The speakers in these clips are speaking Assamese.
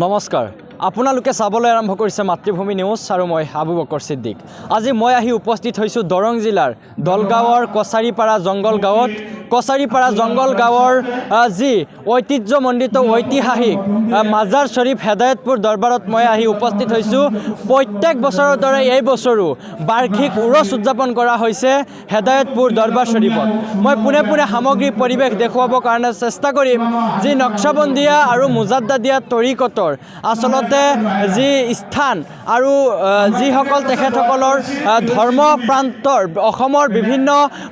নমস্কাৰ আপোনালোকে চাবলৈ আৰম্ভ কৰিছে মাতৃভূমি নিউজ আৰু মই আবু বকৰ সিদ্দিক। আজি মই আহি উপস্থিত হৈছোঁ দৰং জিলাৰ দলগাঁৱৰ কছাৰীপাৰা জংগল গাঁৱত। কছাৰীপাৰা জংগল গাঁৱৰ যি ঐতিহ্যমণ্ডিত ঐতিহাসিক মাজাৰ শ্বৰীফ হেদায়তপুৰ দৰবাৰত মই আহি উপস্থিত হৈছোঁ। প্ৰত্যেক বছৰৰ দৰে এই বছৰো বাৰ্ষিক উৰচ উদযাপন কৰা হৈছে হেদায়তপুৰ দৰবাৰ শ্বৰীফত। মই পোনে পোনে সামগ্ৰিক পৰিৱেশ দেখুৱাবৰ কাৰণে চেষ্টা কৰিম যি নক্সাবন্দিয়া আৰু মুজাদ্দাদিয়া তৰিকতৰ আচলতে যি স্থান আৰু যিসকল তেখেতসকলৰ ধৰ্ম প্ৰান্তৰ অসমৰ বিভিন্ন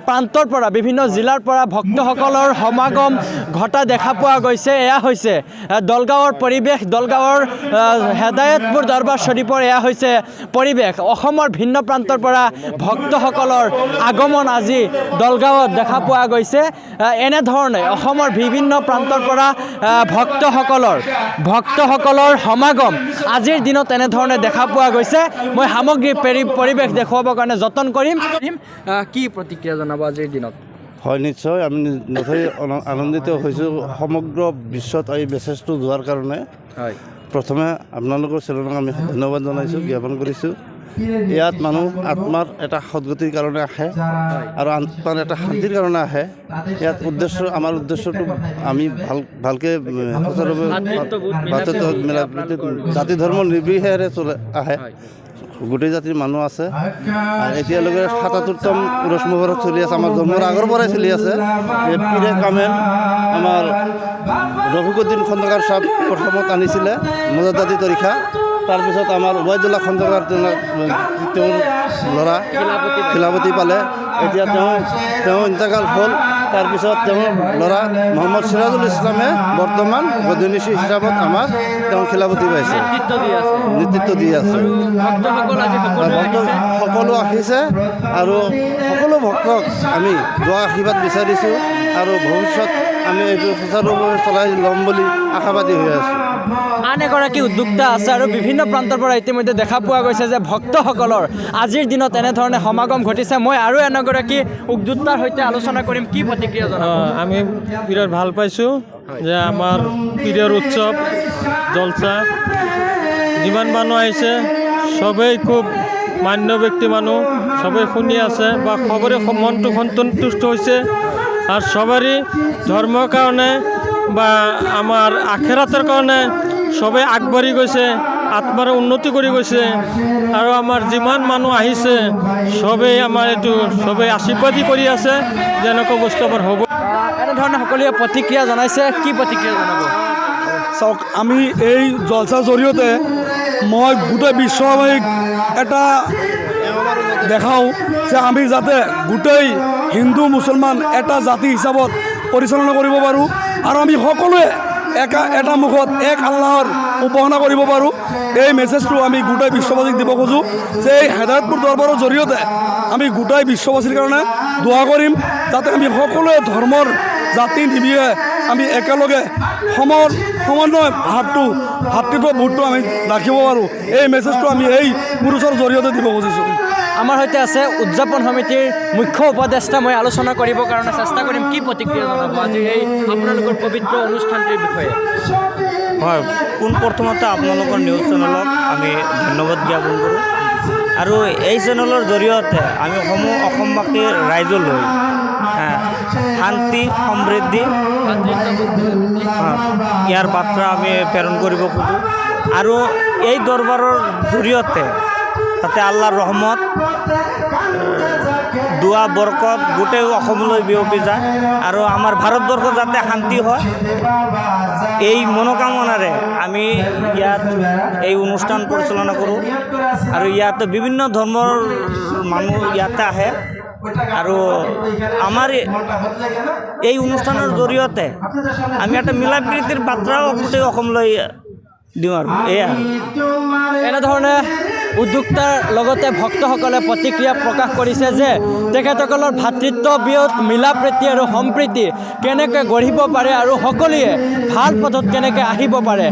প্ৰান্তৰ পৰা বিভিন্ন জিলাৰ পৰা ভক্তসকলৰ সমাগম ঘটা দেখা পোৱা গৈছে। এয়া হৈছে দলগাঁৱৰ পৰিৱেশ, দলগাঁৱৰ হেদায়তপুৰ দৰবাৰ শ্বৰীফৰ এয়া হৈছে পৰিৱেশ। অসমৰ ভিন্ন প্ৰান্তৰ পৰা ভক্তসকলৰ আগমন আজি দলগাঁৱত দেখা পোৱা গৈছে। এনেধৰণে অসমৰ বিভিন্ন প্ৰান্তৰ পৰা ভক্তসকলৰ সমাগম আজিৰ দিনত এনেধৰণে দেখা পোৱা গৈছে। মই সামগ্ৰিক পৰিৱেশ দেখুৱাবৰ কাৰণে যতন কৰিম। কি প্ৰতিক্ৰিয়া জনাব আজিৰ দিনত? হয়, নিশ্চয় আমি নথৈ আনন্দিত হৈছোঁ সমগ্ৰ বিশ্বত এই মেছেজটো যোৱাৰ কাৰণে। হয়, প্ৰথমে আপোনালোকৰ চেনেলক আমি ধন্যবাদ জনাইছোঁ, জ্ঞাপন কৰিছোঁ। ইয়াত মানুহ আত্মাৰ এটা সদ্গতিৰ কাৰণে আহে আৰু আত্মাৰ এটা শান্তিৰ কাৰণে আহে। ইয়াত আমাৰ উদ্দেশ্যটো আমি ভালকৈ জাতি ধৰ্ম নিৰ্বিশেষে আহে। গোটেই জাতিৰ মানুহ আছে আৰু এতিয়ালৈকে ৭৭তম উৰচ মুবাৰক চলি আছে। আমাৰ জন্মৰ আগৰ পৰাই চলি আছে। পীৰে কামেল আমাৰ ৰফিকুদ্দিন খন্দকাৰ চাহাব প্ৰথমত আনিছিলে মুজাদ্দাদি তৰিকা। তাৰপিছত আমাৰ ওবায়দুল্লাহ খন্দকাৰ তেওঁৰ ল'ৰা খিলাফতি পালে। এতিয়া তেওঁ ইন্তেকাল হ'ল। তাৰপিছত তেওঁৰ ল'ৰা মহম্মদ সিৰাজুল ইছলামে বৰ্তমান গদনিচি হিচাপত তেওঁ খিলাফতি পাইছে, নেতৃত্ব দি আছে। সকলো আহিছে আৰু সকলো ভক্তক আমি দোৱা আশীৰ্বাদ বিচাৰিছোঁ আৰু ভৱিষ্যত আমি এইটো সুচাৰুৰূপে চলাই ল'ম বুলি আশাবাদী হৈ আছোঁ। আন এগৰাকী উদ্যোক্তা আছে আৰু বিভিন্ন প্ৰান্তৰ পৰা ইতিমধ্যে দেখা পোৱা গৈছে যে ভক্তসকলৰ আজিৰ দিনত এনেধৰণে সমাগম ঘটিছে। মই আৰু এগৰাকী উদ্যোক্তাৰ সৈতে আলোচনা কৰিম। কি প্ৰতিক্ৰিয়া জনাব? আমি বিৰাট ভাল পাইছোঁ যে আমাৰ পীৰৰ উৎসৱ জলসা যিমান মানুহ আহিছে সবেই খুব মান্য ব্যক্তি মানুহ, সবেই শুনি আছে বা সবৰে মনটো সন্তুষ্ট হৈছে আৰু সবাৰই ধৰ্মৰ কাৰণে বা আমাৰ আখেৰাতৰ কাৰণে সবে আগবাঢ়ি গৈছে, আত্মাৰ উন্নতি কৰি গৈছে আৰু আমাৰ যিমান মানুহ আহিছে সবেই আমাৰ এইটো সবেই আশীৰ্বাদী কৰি আছে যে এনেকুৱা বস্তু আমাৰ হ'ব। এনেধৰণে সকলোৱে প্ৰতিক্ৰিয়া জনাইছে। কি প্ৰতিক্ৰিয়া জনাব? চাওক, আমি এই জলচাৰ জৰিয়তে মই গোটেই বিশ্ববাসীক এটা দেখাওঁ যে আমি যাতে গোটেই হিন্দু মুছলমান এটা জাতি হিচাপত পৰিচালনা কৰিব পাৰোঁ আৰু আমি সকলোৱে এটা মুখত এক আল্লাহৰ উপাসনা কৰিব পাৰোঁ। এই মেছেজটো আমি গোটেই বিশ্ববাসীক দিব খোজোঁ যে এই হেদায়তপুৰ দৰবাৰৰ জৰিয়তে আমি গোটেই বিশ্ববাসীৰ কাৰণে দোৱা কৰিম যাতে আমি সকলোৱে ধৰ্মৰ জাতি নিবিয়ে আমি একেলগে সমন্বয় ভাতৃত্ববোধটো আমি ৰাখিব পাৰোঁ। এই মেছেজটো আমি এই পুৰুষৰ জৰিয়তে দিব খুজিছোঁ। আমাৰ সৈতে আছে উদযাপন সমিতিৰ মুখ্য উপদেষ্টা। মই আলোচনা কৰিবৰ কাৰণে চেষ্টা কৰিম। কি প্ৰতিক্ৰিয়া জনাব আজি এই আপোনালোকৰ পবিত্ৰ অনুষ্ঠানটিৰ বিষয়ে? হয়, পোনপ্ৰথমতে আপোনালোকৰ নিউজ চেনেলক আমি ধন্যবাদ জ্ঞাপন কৰোঁ আৰু এই চেনেলৰ জৰিয়তে আমি অসমবাসীৰ ৰাইজলৈ শান্তি সমৃদ্ধি ইয়াৰ বাৰ্তা আমি প্ৰেৰণ কৰিব খোজোঁ আৰু এই দৰবাৰৰ জৰিয়তে তাতে আল্লাহৰ ৰহমত দোৱা বৰকত গোটেই অসমলৈ বিয়পি যায় আৰু আমাৰ ভাৰতবৰ্ষত যাতে শান্তি হয় এই মনোকামনাৰে আমি ইয়াত এই অনুষ্ঠান পৰিচালনা কৰোঁ আৰু ইয়াত বিভিন্ন ধৰ্মৰ মানুহ ইয়াতে আহে আৰু আমাৰ এই অনুষ্ঠানৰ জৰিয়তে আমি এটা মিলা প্ৰীতিৰ বাৰ্তাও গোটেই অসমলৈ দিওঁ আৰু এয়া এনেধৰণে উদ্যোক্তাৰ লগতে ভক্তসকলে প্ৰতিক্ৰিয়া প্ৰকাশ কৰিছে যে তেখেতসকলৰ ভাতৃত্ববোধ, মিলা প্ৰীতি আৰু সম্প্ৰীতি কেনেকৈ গঢ়িব পাৰে আৰু সকলোৱে ভাল পথত কেনেকৈ আহিব পাৰে।